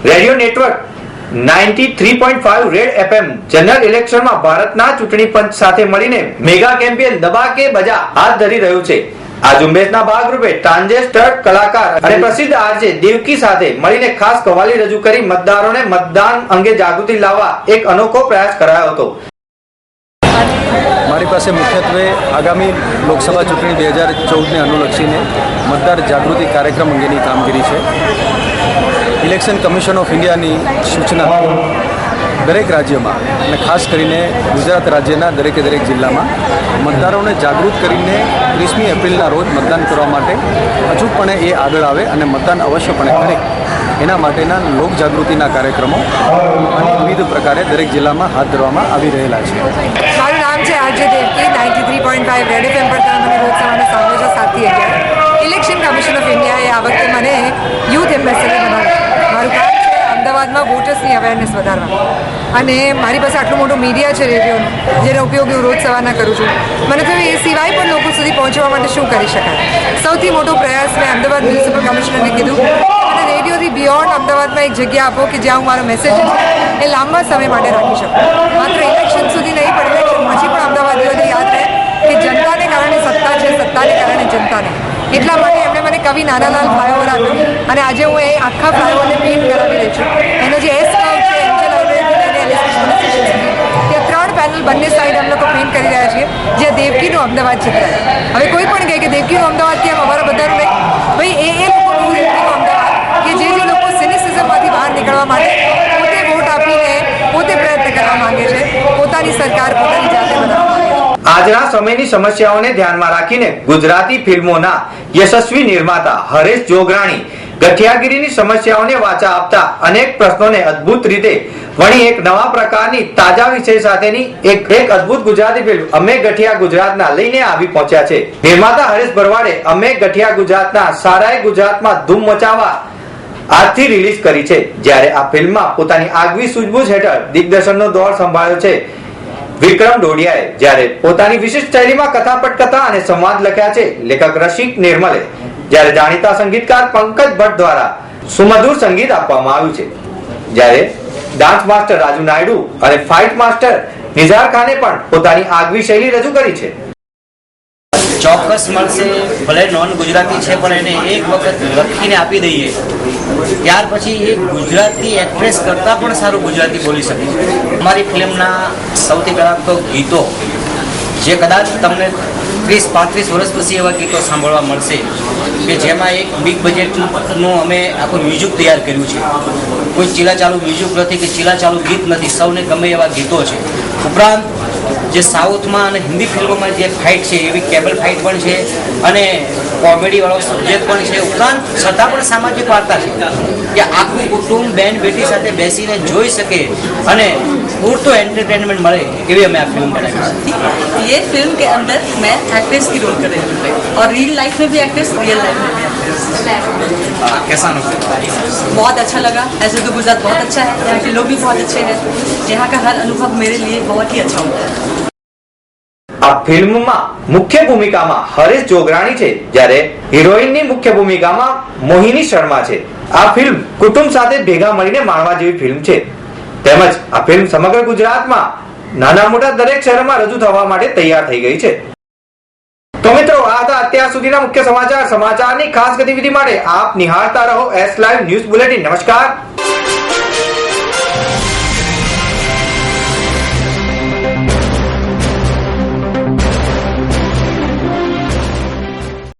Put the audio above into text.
Radio network 93.5 red FM general ઇલેક્શનમાં ભારતના ચૂંટણી પંચ સાથે મળીને મેગા કેમ્પેન દબા કે બજા હાથ ધરી રહ્યું છે। આ ઝુંબેશના ભાગરૂપે ટ્રાન્સજેન્ડર કલાકાર અને પ્રસિદ્ધ આરજે દેવકી સાથે મળીને ખાસ કવાલી રજૂ કરી મતદારોને મતદાન અંગે જાગૃતિ લાવવા એક અનોખો પ્રયાસ કરાયો હતો। મારી પાસે મુખ્યત્વે આગામી લોકસભા ચૂંટણી 2014ને અનુલક્ષીને મતદાર જાગૃતિ કાર્યક્રમ અંગેની કામગીરી છે। ઇલેક્શન કમિશન ઓફ ઇન્ડિયાની સૂચના દરેક રાજ્યમાં અને ખાસ કરીને ગુજરાત રાજ્યના દરેકે દરેક જિલ્લામાં મતદારોને જાગૃત કરીને 30મી એપ્રિલના રોજ મતદાન કરવા માટે અચૂકપણે એ આગળ આવે અને મતદાન અવશ્યપણે કરે એના માટેના લોક જાગૃતિના કાર્યક્રમો અને વિવિધ પ્રકારે દરેક જિલ્લામાં હાથ ધરવામાં આવી રહેલા છે। મારું નામ છે આરજે દેવકી 93.5 રેડ એફએમ પર તમે મને રોજ સવારના સાંજે 7:11 ઇલેક્શન કમિશન ઓફ ઇન્ડિયાએ આ વખતે મને યુથ એમ્બેસેડર બનાવ્યું। મારું કામ છે અમદાવાદમાં વોટર્સની અવેરનેસ વધારવા અને મારી પાસે આટલું મોટું મીડિયા છે રેડિયોનું જેનો ઉપયોગ હું રોજ સવારના કરું છું। મને થયું એ સિવાય પણ લોકો સુધી પહોંચવા માટે શું કરી શકાય। સૌથી મોટો પ્રયાસ મેં અમદાવાદ મ્યુનિસિપલ કમિશનરને કીધું અને રેડિયોથી બિયોન્ડ અમદાવાદમાં એક જગ્યા આપો કે જ્યાં હું મારો મેસેજ એ લાંબા સમય માટે રાખી શકું। માત્ર ઇલેક્શન સુધી નહીં પણ ઇલેક્શન પછી પણ અમદાવાદીઓને યાદ રહે કે જનતાને કારણે સત્તા છે, સત્તાને કારણે જનતા નહીં। એટલા માટે એમણે મને કવિ નાનાલાલ ફ્લાયઓવર આપ્યો અને આજે હું એ આખા ફ્લાયઓવરને પેઇન્ટ કરાવી રહી છું। એનો જે એસ કર્વ છે એન્જલ હાઈવેથી લઈને એલિસ પોલીસ સ્ટેશન સુધી ત્યાં 3 પેનલ બંને સાઈડ અમે લોકો પેઇન્ટ કરી રહ્યા છીએ જ્યાં દેવકીનું અમદાવાદ ચિત્રાય। હવે કોઈ પણ કહે કે દેવકીનું અમદાવાદ કેમ અમારા બધાનું નહીં, ભાઈ એ લોકોનું દેવકીનું અમદાવાદ કે જે લોકો સિનિસિઝમમાંથી બહાર નીકળવા માટે પોતે વોટ આપીને પોતે પ્રયત્ન કરવા માંગે છે, પોતાની સરકાર પોતાની જાતે બનાવવા માંગે છે। આજના સમયની સમસ્યાઓને ધ્યાનમાં રાખીને ગુજરાતી ફિલ્મોના યશસ્વી નિર્માતા હરેશ જોગરાણી ગઠિયાગીરીની સમસ્યાઓને વાચા આપતા અનેક પ્રશ્નોને અદ્ભુત રીતે વણી એક નવા પ્રકારની તાજા વિષય સાથેની એક અદ્ભુત ગુજરાતી ફિલ્મ અમે ગઠિયા ગુજરાતના લઈને આવી પહોંચ્યા છે। નિર્માતા હરેશ ભરવાડે અમે ગઠિયા ગુજરાતના સારાએ ગુજરાતમાં ધૂમ મચાવવા આજથી રિલીઝ કરી છે। જ્યારે આ ફિલ્મમાં પોતાની આગવી સૂઝબૂછ હેઠળ દિગ્દર્શનનો દોર સંભાળ્યો છે વિક્રમ ડોડિયાએ, જ્યારે પોતાની વિશિષ્ટ શૈલીમાં કથા પટકથા અને સંવાદ લખ્યા છે લેખક રસિક નિર્મલે, જ્યારે જાણીતા સંગીતકાર પંકજ ભટ્ટ દ્વારા સુમધુર સંગીત આપવામાં આવ્યું છે, જ્યારે ડાન્સ માસ્ટર રાજુ નાયડુ અને ફાઇટ માસ્ટર નિઝાર ખાને પણ પોતાની આગવી શૈલી રજૂ કરી છે। ચોક્કસ મળશે, ભલે નોન ગુજરાતી છે પણ એને એક વખત લખીને આપી દઈએ ત્યાર પછી એ ગુજરાતી એક્ટ્રેસ કરતાં પણ સારું ગુજરાતી બોલી શકે છે। અમારી ફિલ્મના સૌથી પહેલાં તો ગીતો જે કદાચ તમને 30-35 વર્ષ પછી એવા ગીતો સાંભળવા મળશે કે જેમાં એક બિગ બજેટનું અમે આખું મ્યુઝિક તૈયાર કર્યું છે। કોઈ ચીલાચાલુ મ્યુઝિક નથી કે ચીલાચાલુ ગીત નથી, સૌને ગમે એવા ગીતો છે। ઉપરાંત જે સાઉથમાં અને હિન્દી ફિલ્મોમાં જે ફાઇટ છે એવી કેબલ ફાઇટ પણ છે અને કોમેડીવાળો સબ્જેક્ટ પણ છે। ઉપરાંત છતાં પણ સામાજિક વાર્તા છે કે આખું કુટુંબ બેન બેટી સાથે બેસીને જોઈ શકે અને પૂરતું एंटरटेनमेंट મળે એવી અમે આ ફિલ્મ બનાવી છે। ये फिल्म के अंदर मैं एक्ट्रेस की रोल कर रही हूँ और रियल लाइफ में भी एक्ट्रेस, रियल लाइफ में भी एक्ट्रेस। कैसा अनुभव? बहुत अच्छा लगा। ऐसे तो गुजरात बहुत अच्छा है, यहाँ के लोग भी बहुत अच्छे हैं, यहाँ का हर अनुभव मेरे लिए बहुत ही अच्छा होता है। આ ફિલ્મમાં મુખ્ય ભૂમિકામાં હરેશ જોગરાણી છે, જ્યારે હિરોઈનની મુખ્ય ભૂમિકામાં મોહિની શર્મા છે। આ ફિલ્મ કુટુંબ સાથે ભેગા મળીને માણવા જેવી ફિલ્મ છે, તેમજ આ ફિલ્મ સમગ્ર ગુજરાતમાં નાના મોટા દરેક શહેરોમાં રજૂ થવા માટે તૈયાર થઈ ગઈ છે। તો મિત્રો, આ હતા અત્યાર સુધીના મુખ્ય સમાચાર। સમાચારની ખાસ ગતિવિધિ માટે આપ નિહાળતા રહો એસ લાઈવ ન્યૂઝ બુલેટિન। નમસ્કાર।